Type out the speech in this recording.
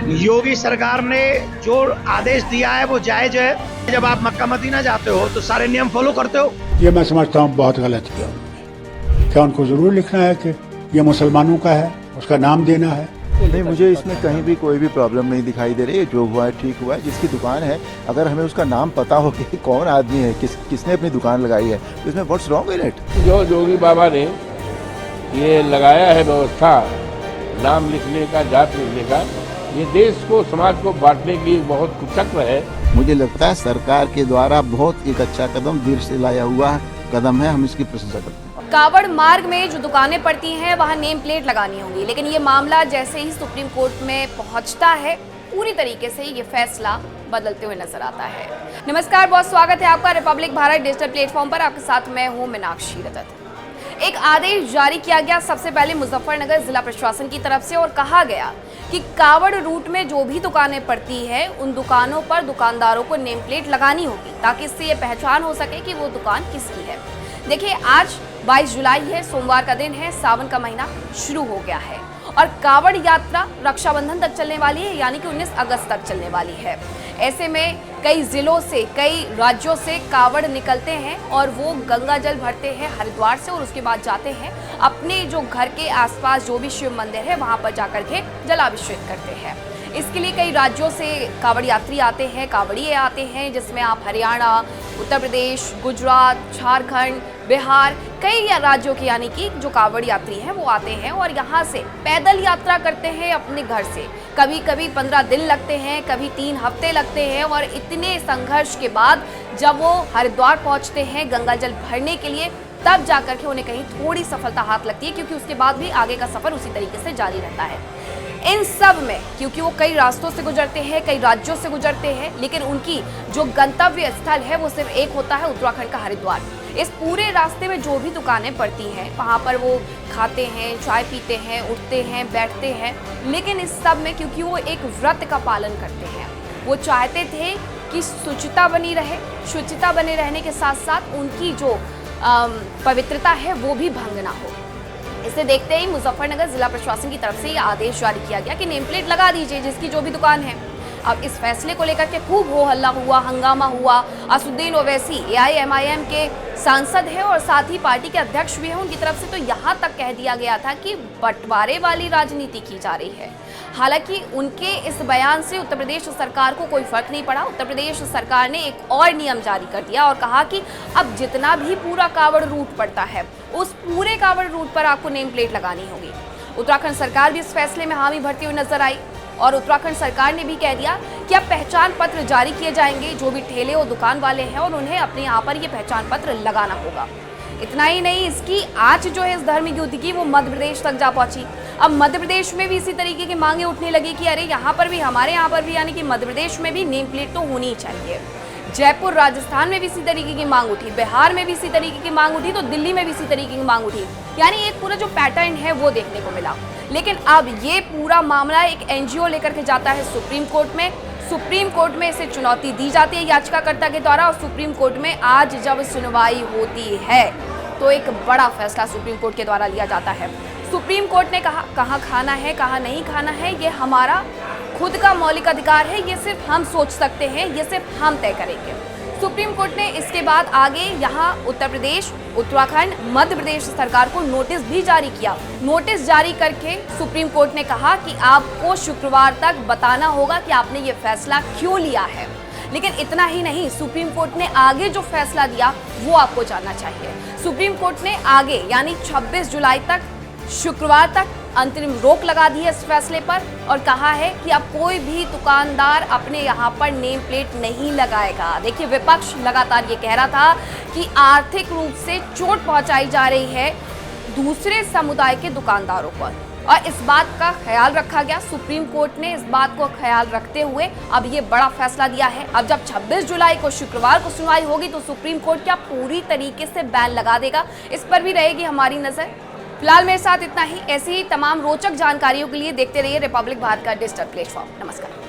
योगी सरकार ने जो आदेश दिया है वो जायज है। जब आप मक्का मदीना जाते हो तो सारे नियम फॉलो करते हो। ये मैं समझता हूँ बहुत गलत किया उन्होंने। क्या उनको जरूर लिखना है कि ये मुसलमानों का है, उसका नाम देना है? नहीं, मुझे इसमें कहीं भी कोई भी प्रॉब्लम नहीं दिखाई दे रही है। जो हुआ है ठीक हुआ है। जिसकी दुकान है, अगर हमें उसका नाम पता हो कि कौन आदमी है, किसने अपनी दुकान लगाई है, तो इसमें व्हाट्स रॉन्ग इन इट? जो योगी बाबा ने ये लगाया है व्यवस्था नाम लिखने का, जात लिखने का, ये देश को, समाज को बांटने की बहुत कुचक्र है। मुझे लगता है सरकार के द्वारा बहुत एक अच्छा कदम, देर से लाया हुआ कदम है। हम इसकी प्रशंसा करते हैं। कावड़ मार्ग में जो दुकानें पड़ती हैं वहां नेम प्लेट लगानी होगी, लेकिन ये मामला जैसे ही सुप्रीम कोर्ट में पहुंचता है पूरी तरीके से ये फैसला बदलते हुए नजर आता है। नमस्कार, बहुत स्वागत है आपका रिपब्लिक भारत डिजिटल प्लेटफॉर्म पर। आपके साथ मैं हूं मीनाक्षी रजत। एक आदेश जारी किया गया सबसे पहले मुजफ्फरनगर जिला प्रशासन की तरफ से और कहा गया कि कावड़ रूट में जो भी दुकानें पड़ती है उन दुकानों पर दुकानदारों को नेम प्लेट लगानी होगी ताकि इससे ये पहचान हो सके कि वो दुकान किसकी है। देखिए, आज 22 जुलाई है, सोमवार का दिन है, सावन का महीना शुरू हो गया है और कावड़ यात्रा रक्षाबंधन तक चलने वाली है, यानी कि 19 अगस्त तक चलने वाली है। ऐसे में कई जिलों से, कई राज्यों से कावड़ निकलते हैं और वो गंगा जल भरते हैं हरिद्वार से और उसके बाद जाते हैं अपने जो घर के आसपास जो भी शिव मंदिर है वहां पर जाकर के जलाभिषेक करते हैं। इसके लिए कई राज्यों से कावड़ यात्री आते हैं, कावड़िए आते हैं, जिसमें आप हरियाणा, उत्तर प्रदेश, गुजरात, झारखंड, बिहार, कई राज्यों के यानी कि जो कावड़ यात्री हैं वो आते हैं और यहाँ से पैदल यात्रा करते हैं अपने घर से। कभी कभी 15 दिन लगते हैं, कभी 3 हफ्ते लगते हैं और इतने संघर्ष के बाद जब वो हरिद्वार पहुँचते हैं गंगा जल भरने के लिए, तब जाकर के उन्हें कहीं थोड़ी सफलता हाथ लगती है, क्योंकि उसके बाद भी आगे का सफर उसी तरीके से जारी रहता है। इन सब में क्योंकि वो कई रास्तों से गुजरते हैं, कई राज्यों से गुजरते हैं, लेकिन उनकी जो गंतव्य स्थल है वो सिर्फ एक होता है, उत्तराखंड का हरिद्वार। इस पूरे रास्ते में जो भी दुकानें पड़ती हैं वहाँ पर वो खाते हैं, चाय पीते हैं, उठते हैं, बैठते हैं, लेकिन इस सब में क्योंकि वो एक व्रत का पालन करते हैं, वो चाहते थे कि शुचिता बनी रहे। शुचिता बने रहने के साथ साथ उनकी जो पवित्रता है वो भी भंग ना हो। इसे देखते ही मुजफ्फरनगर जिला प्रशासन की तरफ से ये आदेश जारी किया गया कि नेम प्लेट लगा दीजिए जिसकी जो भी दुकान है। अब इस फैसले को लेकर के खूब हो हल्ला हुआ, हंगामा हुआ। असुद्दीन ओवैसी AIMIM के सांसद हैं और साथ ही पार्टी के अध्यक्ष भी हैं, उनकी तरफ से तो यहाँ तक कह दिया गया था कि बंटवारे वाली राजनीति की जा रही है। हालांकि उनके इस बयान से उत्तर प्रदेश सरकार को कोई फर्क नहीं पड़ा। उत्तर प्रदेश सरकार ने एक और नियम जारी कर दिया और कहा कि अब जितना भी पूरा कावड़ रूट पड़ता है उस पूरे कावड़ रूट पर आपको नेम प्लेट लगानी होगी। उत्तराखंड सरकार भी इस फैसले में हामी भरती हुई नजर आई और उत्तराखंड सरकार ने भी कह दिया कि अब पहचान पत्र जारी किए जाएंगे जो भी ठेले और दुकान वाले हैं और उन्हें अपने यहाँ पर ये पहचान पत्र लगाना होगा। इतना ही नहीं, इसकी आंच जो है इस धार्मिक युद्ध की वो मध्य प्रदेश तक जा पहुंची। अब मध्य प्रदेश में भी इसी तरीके की मांगे उठने लगी कि अरे यहाँ पर भी, हमारे यहाँ पर भी, यानी कि मध्य प्रदेश में भी नेम प्लेट तो होनी चाहिए। जयपुर, राजस्थान में भी इसी तरीके की मांग उठी, बिहार में भी इसी तरीके की मांग उठी, तो दिल्ली में भी इसी तरीके की मांग उठी। यानी एक पूरा जो पैटर्न है वो देखने को मिला। लेकिन अब ये पूरा मामला एक NGO लेकर के जाता है सुप्रीम कोर्ट में। सुप्रीम कोर्ट में इसे चुनौती दी जाती है याचिकाकर्ता के द्वारा और सुप्रीम कोर्ट में आज जब सुनवाई होती है तो एक बड़ा फैसला सुप्रीम कोर्ट के द्वारा लिया जाता है। सुप्रीम कोर्ट ने कहा, कहाँ खाना है, कहाँ नहीं खाना है, ये हमारा खुद का मौलिक अधिकार है, ये सिर्फ हम सोच सकते हैं, ये सिर्फ हम तय करेंगे। सुप्रीम कोर्ट ने इसके बाद आगे यहाँ उत्तर प्रदेश, उत्तराखंड, मध्य प्रदेश सरकार को नोटिस भी जारी किया। नोटिस जारी करके सुप्रीम कोर्ट ने कहा कि आपको शुक्रवार तक बताना होगा कि आपने ये फैसला क्यों लिया है। लेकिन इतना ही नहीं, सुप्रीम कोर्ट ने आगे जो फैसला दिया वो आपको जानना चाहिए। सुप्रीम कोर्ट ने आगे यानी 26 जुलाई तक, शुक्रवार तक अंतरिम रोक लगा दी है इस फैसले पर और कहा है कि अब कोई भी दुकानदार अपने यहाँ पर नेम प्लेट नहीं लगाएगा। देखिए, विपक्ष लगातार ये कह रहा था कि आर्थिक रूप से चोट पहुंचाई जा रही है दूसरे समुदाय के दुकानदारों पर और इस बात का ख्याल रखा गया। सुप्रीम कोर्ट ने इस बात को ख्याल रखते हुए अब ये बड़ा फैसला दिया है। अब जब 26 जुलाई को शुक्रवार को सुनवाई होगी तो सुप्रीम कोर्ट क्या पूरी तरीके से बैन लगा देगा, इस पर भी रहेगी हमारी नजर। फिलहाल मेरे साथ इतना ही। ऐसी ही तमाम रोचक जानकारियों के लिए देखते रहिए रिपब्लिक भारत का डिजिटल प्लेटफॉर्म। नमस्कार।